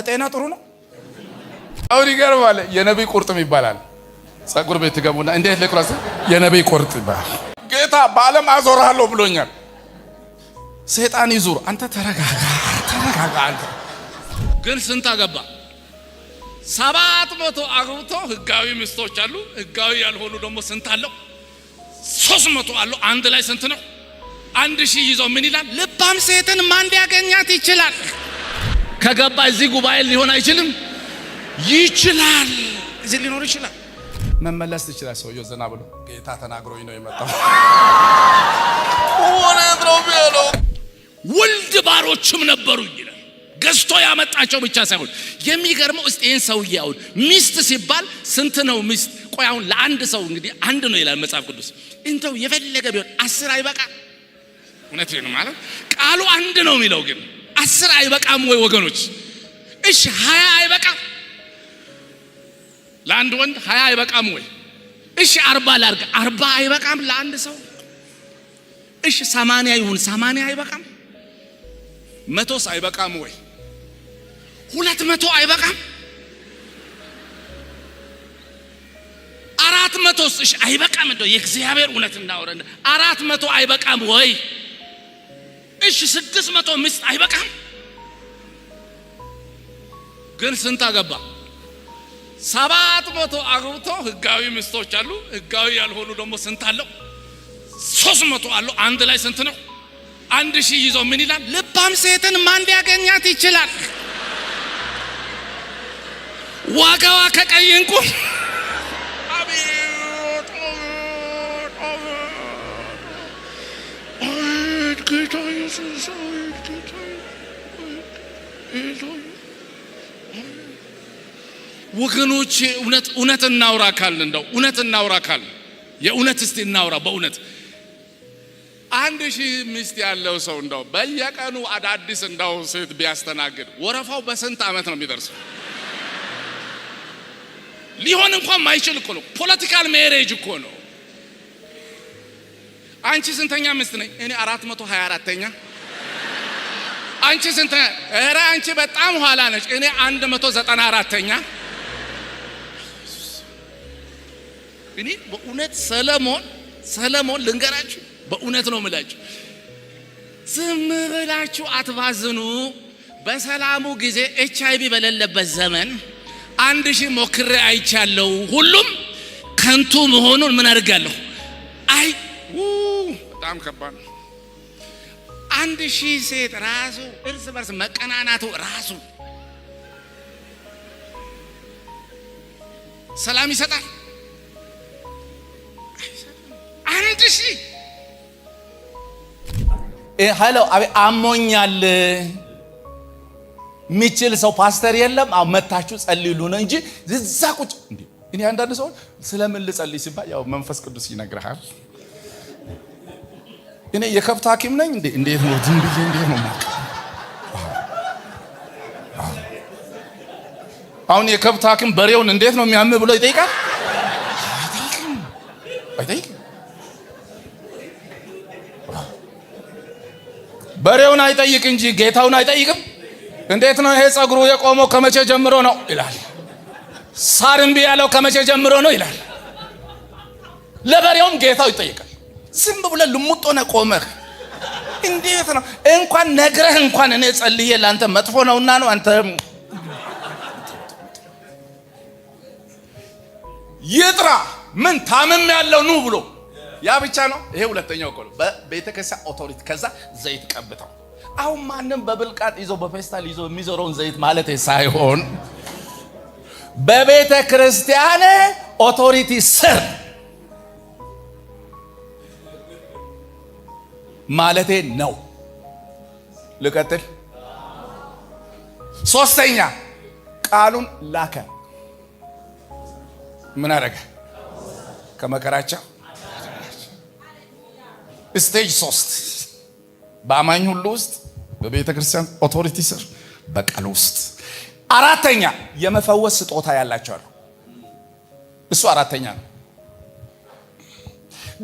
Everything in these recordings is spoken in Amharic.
ጤና ጥሩ ነው። አሁን ይገርማል። የነብይ ቁርጥም ይባላል። ጸጉር ቤት ገቡና እንዴት ለክላስ የነብይ ቁርጥ ይባላል። ጌታ በዓለም አዞርሃለሁ ብሎኛል። ሰይጣን ይዙር፣ አንተ ተረጋጋ አንተ። ግን ስንት አገባ? 700 አግብቶ ህጋዊ ሚስቶች አሉ። ህጋዊ ያልሆኑ ደግሞ ስንት አለው? 300 አሉ። አንድ ላይ ስንት ነው? 1000 ይዞ ምን ይላል? ልባም ሴትን ማን ሊያገኛት ይችላል? ከገባ እዚህ ጉባኤ ሊሆን አይችልም? ይችላል። እዚህ ሊኖር ይችላል። መመለስ ይችላል። ሰውየው ዘና ብሎ ጌታ ተናግሮኝ ነው የመጣው። ወልድ ባሮችም ነበሩኝ ይላል። ገዝቶ ያመጣቸው ብቻ ሳይሆን የሚገርመው እስቲ ይሄን ሰውዬ አሁን ሚስት ሲባል ስንት ነው ሚስት? ቆይ አሁን ለአንድ ሰው እንግዲህ አንድ ነው ይላል መጽሐፍ ቅዱስ። እንተው የፈለገ ቢሆን 10 አይበቃ? እውነት ነው ማለት ቃሉ አንድ ነው የሚለው ግን 10 አይበቃም ወይ ወገኖች? እሺ 20 አይበቃም? ለአንድ ወንድ 20 አይበቃም ወይ? እሺ 40 ላርጋ 40 አይበቃም ለአንድ ሰው? እሺ 80 ይሁን 80 አይበቃም? 100 አይበቃም ወይ? 200 አይበቃም? 400 እሺ አይበቃም? እንደው የእግዚአብሔር እውነት እናወራለን። 400 አይበቃም ወይ? እሺ 600 ሚስት አይበቃም? ግን ስንት አገባ? 700 አግብቶ ህጋዊ ሚስቶች አሉ። ህጋዊ ያልሆኑ ደግሞ ስንት አለው? 300 አሉ። አንድ ላይ ስንት ነው? 1000 ይዞ ምን ይላል? ልባም ሴትን ማን ሊያገኛት ይችላል? ዋጋዋ ከቀይ እንቁ አቤት ጌታ ኢየሱስ ወገኖች እውነት እናውራ ካልን እንደው እውነት እናውራ ካልን የእውነት እስቲ እናውራ በእውነት 1000 ሚስት ያለው ሰው እንደው በየቀኑ አዳዲስ እንደው ሴት ቢያስተናግድ ወረፋው በስንት ዓመት ነው የሚደርሰው? ሊሆን እንኳን ማይችል እኮ ነው። ፖለቲካል ሜሬጅ እኮ ነው። አንቺ ስንተኛ ሚስት ነኝ? እኔ 424ኛ። አንቺ ስንት? ኧረ አንቺ በጣም ኋላ ነች። እኔ 194ኛ። እኔ በእውነት ሰለሞን ልንገራችሁ በእውነት ነው የምላችሁ፣ ዝም ብላችሁ አትባዝኑ። በሰላሙ ጊዜ HIV በሌለበት ዘመን 1000 ሞክሬ አይቻለሁ። ሁሉም ከንቱ መሆኑን ምን አድርጋለሁ? አይ በጣም ከባድ ነው። 1000 ሴት ራሱ እርስ በርስ መቀናናቱ ራሱ ሰላም ይሰጣል? 1000 ሄሎ አሞኛል ሚችል ሰው ፓስተር የለም? መታችሁ ጸልዩ ነው እንጂ እዛ ቁጭ እንዴ። እኔ አንዳንድ ሰው ስለምን ልጸልይ ሲባል ያው መንፈስ ቅዱስ ይነግርሃል። እኔ የከብት ሐኪም ነኝ እንዴ? እንዴት ነው ዝም ብዬ እንዴት ነው ማለት? አሁን የከብት ሐኪም በሬውን እንዴት ነው የሚያም ብሎ ይጠይቃል? አይጠይቅም። በሬውን አይጠይቅ እንጂ ጌታውን አይጠይቅም። እንዴት ነው ይሄ ጸጉሩ የቆመው ከመቼ ጀምሮ ነው ይላል። ሳር እምቢ ያለው ከመቼ ጀምሮ ነው ይላል። ለበሬውም ጌታው ይጠይቃል። ዝም ብለህ ልሙጥ ሆነ ቆመህ እንዴት ነው እንኳን ነግረህ እንኳን እኔ ጸልዬ ላንተ መጥፎ ነውና ነው አንተ ይጥራ ምን ታመም ያለው ነው ብሎ ያ ብቻ ነው። ይሄ ሁለተኛው እኮ ነው በቤተክርስቲያን ኦቶሪቲ። ከዛ ዘይት ቀብተው አሁን ማንም በብልቃጥ ይዞ በፌስታል ይዞ የሚዞረውን ዘይት ማለት ሳይሆን በቤተክርስቲያን ኦቶሪቲ ስር ማለቴ ነው። ልቀጥል። ሶስተኛ ቃሉን ላከ። ምን አደረገ? ከመከራቸው ስቴጅ 3 በአማኝ ሁሉ ውስጥ በቤተ ክርስቲያን ኦቶሪቲ ስር በቃል ውስጥ። አራተኛ የመፈወስ ስጦታ ያላቸው አሉ። እሱ አራተኛ ነው።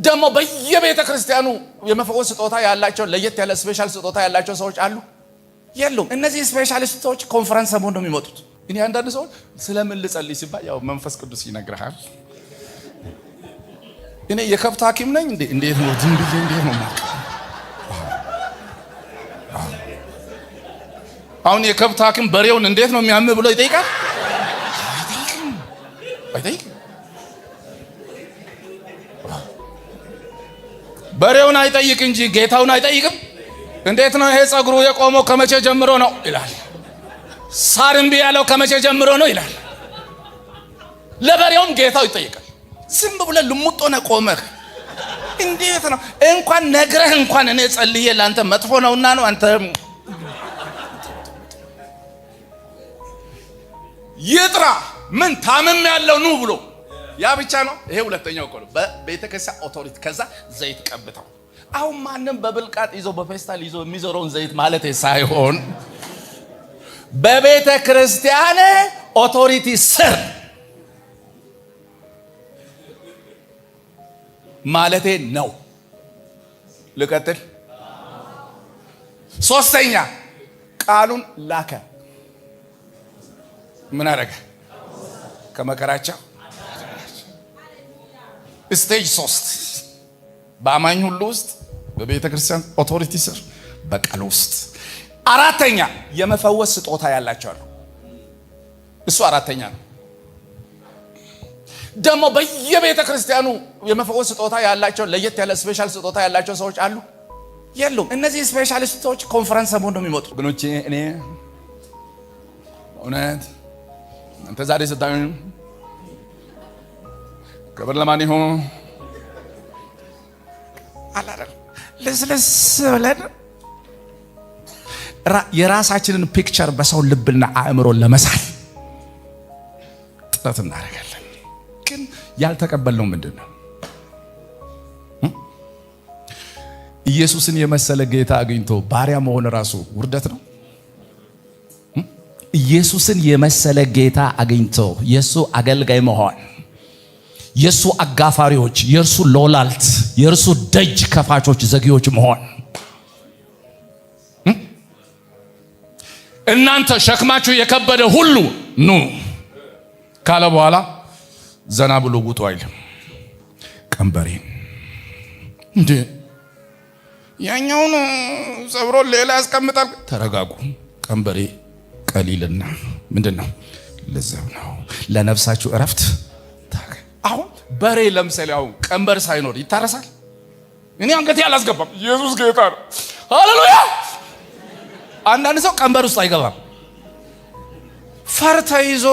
ደግሞ በየቤተ ክርስቲያኑ የመፈወስ ስጦታ ያላቸው ለየት ያለ ስፔሻል ስጦታ ያላቸው ሰዎች አሉ የሉም። እነዚህ ስፔሻሊስቶች ኮንፈረንስ ሰሞን ነው የሚመጡት። እኔ አንዳንድ ሰው ስለምን ልጸልይ ሲባል ያው መንፈስ ቅዱስ ይነግርሃል። እኔ የከብት ሐኪም ነኝ እንዴ? እንዴት ነው ዝም ብዬ እንዴት ነው ማለት? አሁን የከብት ሐኪም በሬውን እንዴት ነው የሚያም ብሎ ይጠይቃል? አይጠይቅም። በሬውን አይጠይቅ እንጂ ጌታውን አይጠይቅም። እንዴት ነው ይሄ ጸጉሩ የቆመው ከመቼ ጀምሮ ነው ይላል። ሳር እምቢ ያለው ከመቼ ጀምሮ ነው ይላል። ለበሬውም ጌታው ይጠይቃል። ዝም ብለህ ልሙጥ ሆነህ ቆመህ እንዴት ነው እንኳን ነግረህ እንኳን እኔ ጸልዬ ላንተ መጥፎ ነውና ነው አንተ ይጥራ ምን ታምም ያለው ነው ብሎ ያ ብቻ ነው። ይሄ ሁለተኛው እኮ ነው በቤተክርስቲያን ኦቶሪቲ። ከዛ ዘይት ቀብተው አሁን ማንም በብልቃጥ ይዞ በፌስታል ይዞ የሚዞረውን ዘይት ማለት ሳይሆን በቤተ ክርስቲያን ኦቶሪቲ ስር ማለቴ ነው። ልቀጥል። ሶስተኛ ቃሉን ላከ። ምን አደረገ? ከመከራቸው ስቴጅ 3 በአማኝ ሁሉ ውስጥ በቤተ ክርስቲያን ኦቶሪቲ ስር በቃል ውስጥ። አራተኛ የመፈወስ ስጦታ ያላቸው አሉ። እሱ አራተኛ ነው። ደግሞ በየቤተ ክርስቲያኑ የመፈወስ ስጦታ ያላቸው ለየት ያለ ስፔሻል ስጦታ ያላቸው ሰዎች አሉ የሉም? እነዚህ ስፔሻሊስቶች ኮንፈረንስ ሰሞን ነው የሚመጡት። ግኖቼ እኔ እውነት አንተ ዛሬ ስታዩ ክብር ለማን ይሁን አላለም። ለስለስ ብለን የራሳችንን ፒክቸር በሰው ልብና አእምሮ ለመሳል ጥረት እናደርጋለን። ግን ያልተቀበልነው ምንድን ነው? ኢየሱስን የመሰለ ጌታ አግኝቶ ባሪያ መሆን ራሱ ውርደት ነው። ኢየሱስን የመሰለ ጌታ አግኝቶ የሱ አገልጋይ መሆን፣ የሱ አጋፋሪዎች፣ የርሱ ሎላልት፣ የርሱ ደጅ ከፋቾች፣ ዘጊዎች መሆን። እናንተ ሸክማችሁ የከበደ ሁሉ ኑ ካለ በኋላ ዘና ብሎ ውጡ አይልም። ቀንበሬን እንዴ ያኛውን ሰብሮ ሌላ ያስቀምጣል። ተረጋጉ። ቀንበሬ ቀሊልና ምንድነው? ለዛው ነው ለነፍሳችሁ እረፍት። አሁን በሬ ለምሳሌ አሁን ቀንበር ሳይኖር ይታረሳል? እኔ አንገቴ አላስገባም። ኢየሱስ ጌታ ነው። ሃሌሉያ። አንዳንድ ሰው ቀንበር ውስጥ አይገባም። ፈርተ ይዞ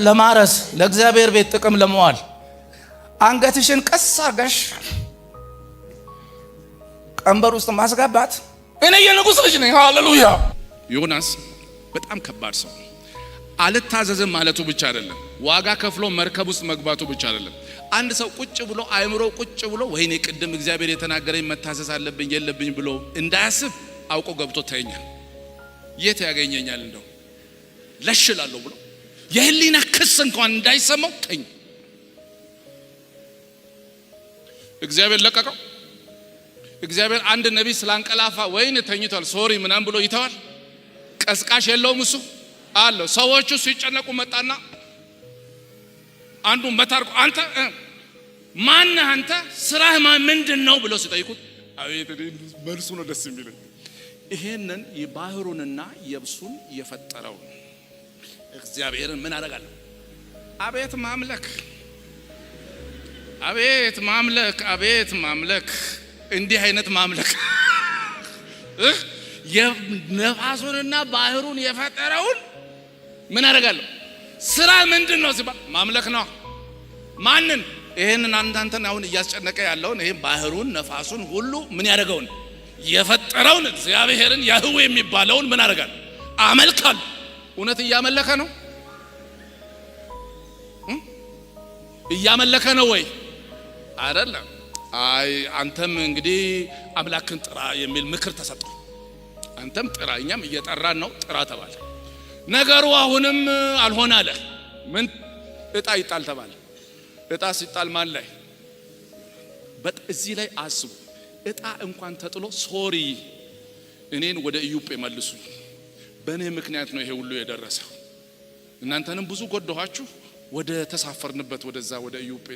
ለማረስ ለእግዚአብሔር ቤት ጥቅም ለመዋል አንገትሽን ቀስ አርገሽ ቀንበር ውስጥ ማስገባት። እኔ የንጉሥ ልጅ ነኝ። ሃሌሉያ። ዮናስ በጣም ከባድ ሰው። አልታዘዝም ማለቱ ብቻ አይደለም፣ ዋጋ ከፍሎ መርከብ ውስጥ መግባቱ ብቻ አይደለም። አንድ ሰው ቁጭ ብሎ አይምሮ ቁጭ ብሎ ወይኔ ቅድም እግዚአብሔር የተናገረኝ መታዘዝ አለብኝ የለብኝ ብሎ እንዳያስብ አውቆ ገብቶ ተኛል። የት ያገኘኛል እንደው ለሽላለሁ ብሎ የህሊና ክስ እንኳን እንዳይሰማው ተኛ። እግዚአብሔር ለቀቀው። እግዚአብሔር አንድ ነቢይ ስላንቀላፋ ወይኔ ተኝቷል ሶሪ ምናምን ብሎ ይተዋል? ቀስቃሽ የለውም እሱ አለው። ሰዎቹ ሲጨነቁ መጣና አንዱ መታርቁ አንተ ማን አንተ ስራህ ምንድን ነው ብሎ ሲጠይቁት አቤት መልሱ ነው ደስ የሚለኝ። ይሄንን የባህሩንና የብሱን የፈጠረው እግዚአብሔርን ምን አደርጋለሁ? አቤት ማምለክ፣ አቤት ማምለክ፣ አቤት ማምለክ። እንዲህ አይነት ማምለክ የነፋሱንና ባህሩን የፈጠረውን ምን አደርጋለሁ? ስራ ምንድን ነው ሲባል ማምለክ ነው። ማንን? ይሄንን አንተን አሁን እያስጨነቀ ያለውን ይሄን ባህሩን ነፋሱን ሁሉ ምን ያደርገውን የፈጠረውን እግዚአብሔርን ያህዌ የሚባለውን ምን አደርጋለሁ? አመልካለሁ። እውነት እያመለከ ነው? እያመለከ ነው ወይ? አይደለም። አይ አንተም እንግዲህ አምላክን ጥራ የሚል ምክር ተሰጠ። አንተም ጥራ፣ እኛም እየጠራን ነው፣ ጥራ ተባለ። ነገሩ አሁንም አልሆነ አለ። ምን እጣ ይጣል ተባለ። እጣ ሲጣል ማን ላይ? እዚህ ላይ አስቡ። እጣ እንኳን ተጥሎ ሶሪ እኔን ወደ ኢዮጴ መልሱኝ በእኔ ምክንያት ነው ይሄ ሁሉ የደረሰው። እናንተንም ብዙ ጎዳኋችሁ። ወደ ተሳፈርንበት ወደዛ ወደ ኢዮጴ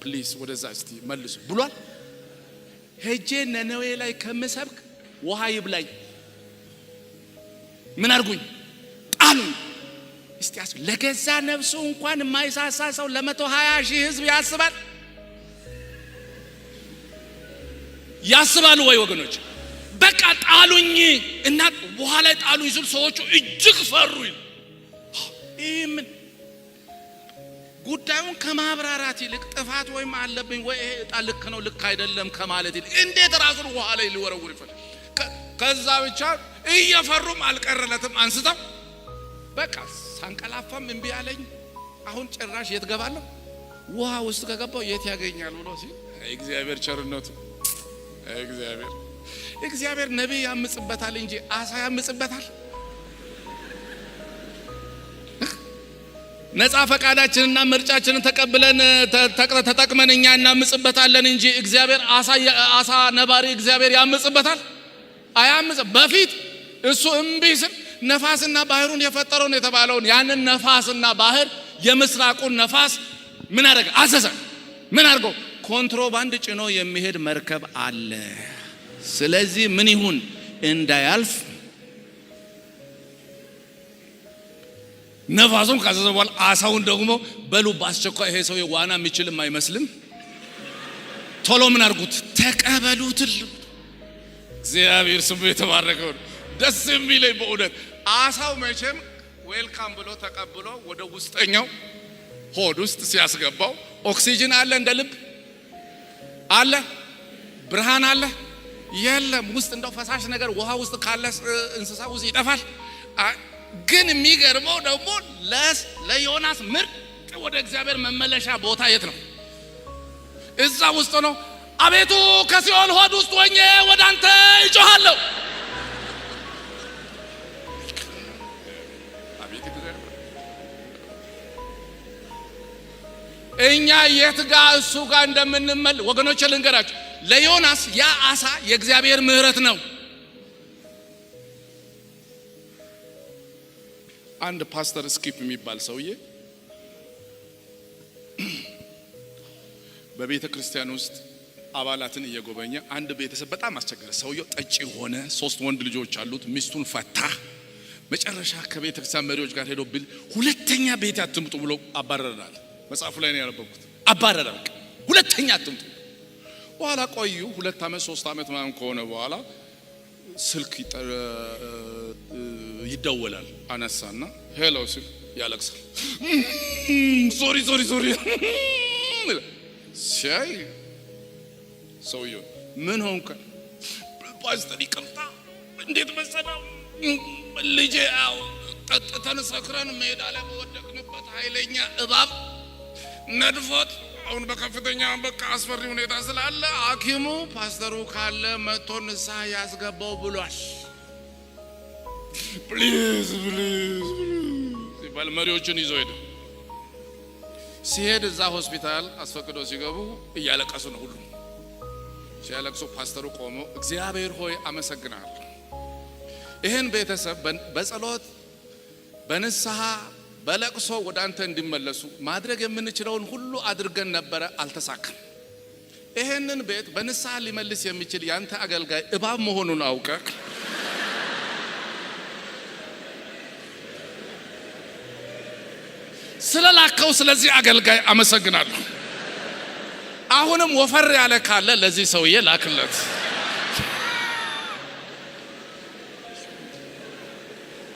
ፕሊስ ወደዛ እስቲ መልሱ ብሏል። ሄጄ ነነዌ ላይ ከምሰብክ ውሃ ይብላኝ ምን አርጉኝ ጣሉኝ። እስቲ ለገዛ ነፍሱ እንኳን የማይሳሳ ሰው ለ120,000 ህዝብ ያስባሉ ወይ ወገኖች? በቃ ጣሉኝ እና በኋላ ጣሉኝ ሲሉ ሰዎቹ እጅግ ፈሩኝ። ምን ጉዳዩን ከማብራራት ይልቅ ጥፋት ወይም አለብኝ ወይ እጣ ልክ ነው ልክ አይደለም ከማለት ይልቅ እንዴት ራሱን ውሃ ላይ ሊወረውር ይፈልግ? ከዛ ብቻ እየፈሩም አልቀረለትም። አንስተው በቃ ሳንቀላፋም እምቢ አለኝ። አሁን ጭራሽ የት ገባለሁ? ውሃ ውስጥ ከገባው የት ያገኛል ብሎ ሲል እግዚአብሔር ቸርነቱ እግዚአብሔር ነብይ ያምጽበታል እንጂ አሳ ያምጽበታል? ነፃ ፈቃዳችንና ምርጫችንን ተቀብለን ተጠቅመን እኛ እናምጽበታለን እንጂ እግዚአብሔር አሳ ነባሪ እግዚአብሔር ያምጽበታል? አያምጽ። በፊት እሱ እምቢ ሲል ነፋስና ባህሩን የፈጠረውን የተባለውን ያንን ነፋስና ባህር የምስራቁን ነፋስ ምን አደረገ? አዘዘ። ምን አድርጎ? ኮንትሮባንድ ጭኖ የሚሄድ መርከብ አለ። ስለዚህ ምን ይሁን እንዳያልፍ ነፋሱን ካዘዘ በኋላ አሳውን ደግሞ በሉ በአስቸኳይ ይሄ ሰው ዋና የሚችልም አይመስልም ቶሎ ምን አድርጉት ተቀበሉት። እግዚአብሔር ስሙ የተባረከ ነው። ደስ የሚለኝ በእውነት አሳው መቼም ዌልካም ብሎ ተቀብሎ ወደ ውስጠኛው ሆድ ውስጥ ሲያስገባው ኦክሲጅን አለ፣ እንደ ልብ አለ፣ ብርሃን አለ የለም። ውስጥ እንደው ፈሳሽ ነገር ውሃ ውስጥ ካለ እንስሳ ውስጥ ይጠፋል። ግን የሚገርመው ደግሞ ለዮናስ ምርጥ ወደ እግዚአብሔር መመለሻ ቦታ የት ነው? እዛ ውስጥ ነው። አቤቱ ከሲኦል ሆድ ውስጥ ሆኜ ወደ አንተ እጮሃለሁ። እኛ የት ጋር እሱ ጋር እንደምንመል ወገኖቼ ልንገራችሁ። ለዮናስ ያ አሳ የእግዚአብሔር ምህረት ነው። አንድ ፓስተር ስኪፕ የሚባል ሰውዬ በቤተ ክርስቲያን ውስጥ አባላትን እየጎበኘ አንድ ቤተሰብ በጣም አስቸገረ። ሰውየው ጠጪ ሆነ። 3 ወንድ ልጆች አሉት። ሚስቱን ፈታ። መጨረሻ ከቤተ ክርስቲያን መሪዎች ጋር ሄዶ ቢል ሁለተኛ ቤት አትምጡ ብሎ አባረረናል። መጽሐፉ ላይ ነው ያነበብኩት። አባረረ። በቃ ሁለተኛ አትምጡ። በኋላ ቆዩ 2 ዓመት 3 ዓመት ምናምን ከሆነ በኋላ ስልክ ይደወላል። አነሳና ሄሎ ሲል ያለቅሳል። ሶሪ ሲያይ ሰውየው ምን ሆንከ? ፓስተር ይቅርታ፣ እንዴት መሰለው ልጄ ጠጥተን ሰክረን ሜዳ ላይ በወደቅንበት ኃይለኛ እባብ ነድፎት አሁን በከፍተኛ በቃ አስፈሪ ሁኔታ ስላለ ሐኪሙ ፓስተሩ ካለ መጥቶ ንስሐ ያስገባው ብሏል። ፕሊዝ ሲባል መሪዎችን ይዞ ሄደ። ሲሄድ እዛ ሆስፒታል አስፈቅዶ ሲገቡ እያለቀሱ ነው ሁሉ። ሲያለቅሱ ፓስተሩ ቆሞ እግዚአብሔር ሆይ አመሰግናለሁ፣ ይህን ቤተሰብ በጸሎት በንስሐ በለቅሶ ወደ አንተ እንዲመለሱ ማድረግ የምንችለውን ሁሉ አድርገን ነበረ፣ አልተሳካም። ይሄንን ቤት በንስሐ ሊመልስ የሚችል ያንተ አገልጋይ እባብ መሆኑን አውቀህ ስለላከው ስለዚህ አገልጋይ አመሰግናለሁ። አሁንም ወፈር ያለ ካለ ለዚህ ሰውዬ ላክለት።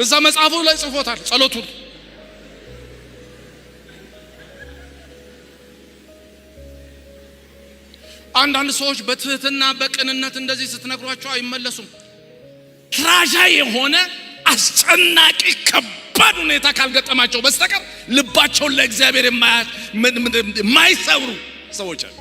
እዛ መጽሐፉ ላይ ጽፎታል ጸሎቱን። አንዳንድ ሰዎች በትህትና በቅንነት እንደዚህ ስትነግሯቸው አይመለሱም። ትራጃ የሆነ አስጨናቂ ከባድ ሁኔታ ካልገጠማቸው በስተቀር ልባቸውን ለእግዚአብሔር የማይሰብሩ ሰዎች አሉ።